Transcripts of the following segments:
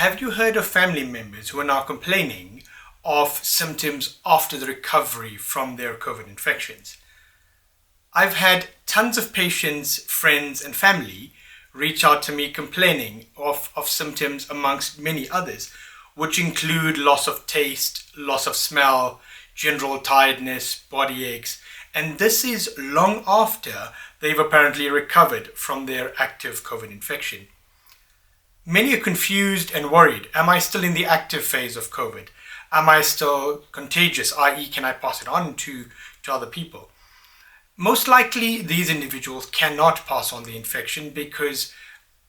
Have you heard of family members who are now complaining of symptoms after the recovery from their COVID infections? I've had tons of patients, friends, and family reach out to me complaining of symptoms amongst many others, which include loss of taste, loss of smell, general tiredness, body aches, and this is long after they've apparently recovered from their active COVID infection. Many are confused and worried. Am I still in the active phase of COVID? Am I still contagious, i.e., can I pass it on to other people? Most likely, these individuals cannot pass on the infection because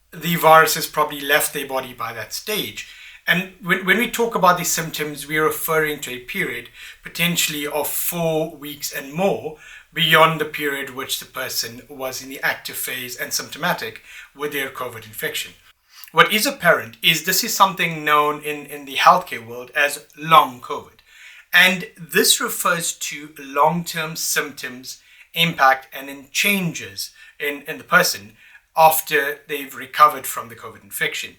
the virus has probably left their body by that stage. And when we talk about these symptoms, we're referring to a period potentially of 4 weeks and more beyond the period which the person was in the active phase and symptomatic with their COVID infection. What is apparent is this is something known in the healthcare world as long COVID. And this refers to long-term symptoms, impact, and in changes in the person after they've recovered from the COVID infection.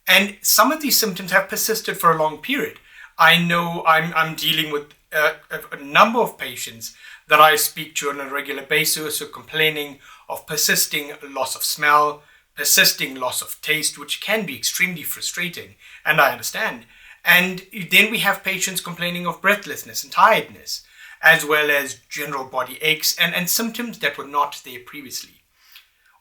And some of these symptoms have persisted for a long period. I know I'm dealing with a number of patients that I speak to on a regular basis who are complaining of persisting loss of smell, persisting loss of taste, which can be extremely frustrating, and I understand. And then we have patients complaining of breathlessness and tiredness, as well as general body aches and symptoms that were not there previously.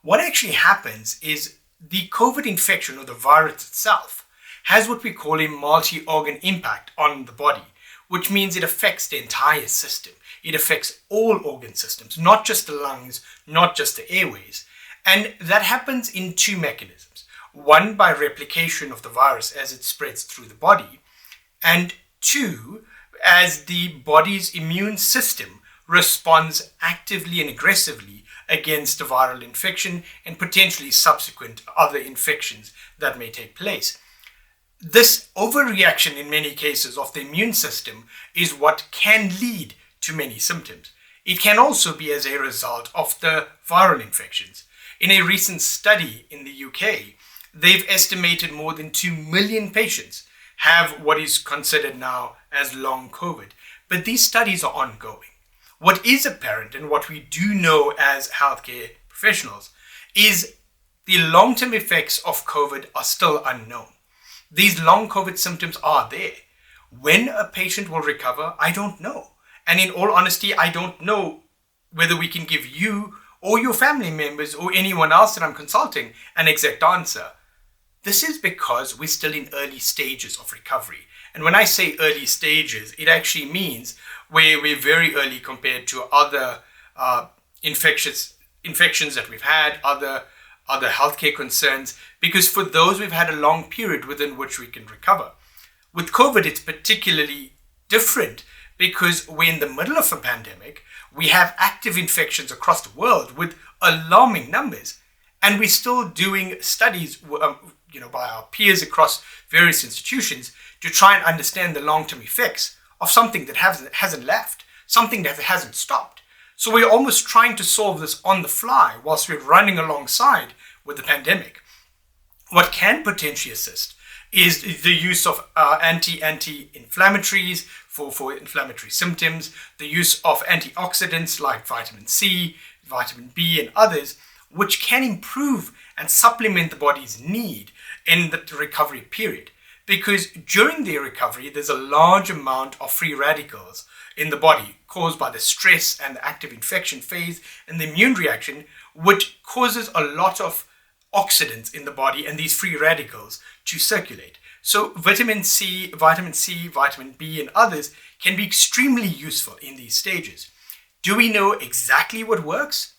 What actually happens is the COVID infection, or the virus itself, has what we call a multi-organ impact on the body, which means it affects the entire system. It affects all organ systems, not just the lungs, not just the airways. And that happens in two mechanisms. One, by replication of the virus as it spreads through the body. And two, as the body's immune system responds actively and aggressively against the viral infection and potentially subsequent other infections that may take place. This overreaction in many cases of the immune system is what can lead to many symptoms. It can also be as a result of the viral infections. In a recent study in the UK, they've estimated more than 2 million patients have what is considered now as long COVID. But these studies are ongoing. What is apparent and what we do know as healthcare professionals is the long-term effects of COVID are still unknown. These long COVID symptoms are there. When a patient will recover, I don't know. And in all honesty, I don't know whether we can give you or your family members or anyone else that I'm consulting an exact answer. This is because we're still in early stages of recovery. And when I say early stages, it actually means we're very early compared to other infections that we've had, other healthcare concerns, because for those we've had a long period within which we can recover. With COVID, it's particularly different because we're in the middle of a pandemic. We have active infections across the world with alarming numbers, and we're still doing studies by our peers across various institutions to try and understand the long-term effects of something that hasn't left, something that hasn't stopped. So we're almost trying to solve this on the fly whilst we're running alongside with the pandemic. What can potentially assist is the use of anti-inflammatories for inflammatory symptoms, the use of antioxidants like vitamin C, vitamin B, and others, which can improve and supplement the body's need in the recovery period. Because during the recovery, there's a large amount of free radicals in the body caused by the stress and the active infection phase and the immune reaction, which causes a lot of oxidants in the body and these free radicals to circulate. So vitamin C, vitamin B, and others can be extremely useful in these stages. Do we know exactly what works?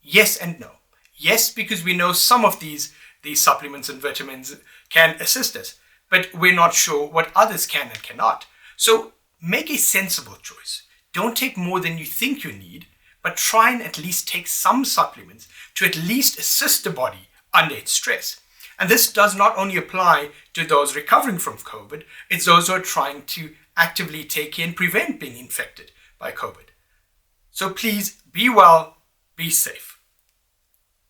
Yes and no. Yes, because we know some of these supplements and vitamins can assist us, but we're not sure what others can and cannot. So make a sensible choice. Don't take more than you think you need, but try and at least take some supplements to at least assist the body under its stress. And this does not only apply to those recovering from COVID, it's those who are trying to actively take care and prevent being infected by COVID. So please be well, be safe.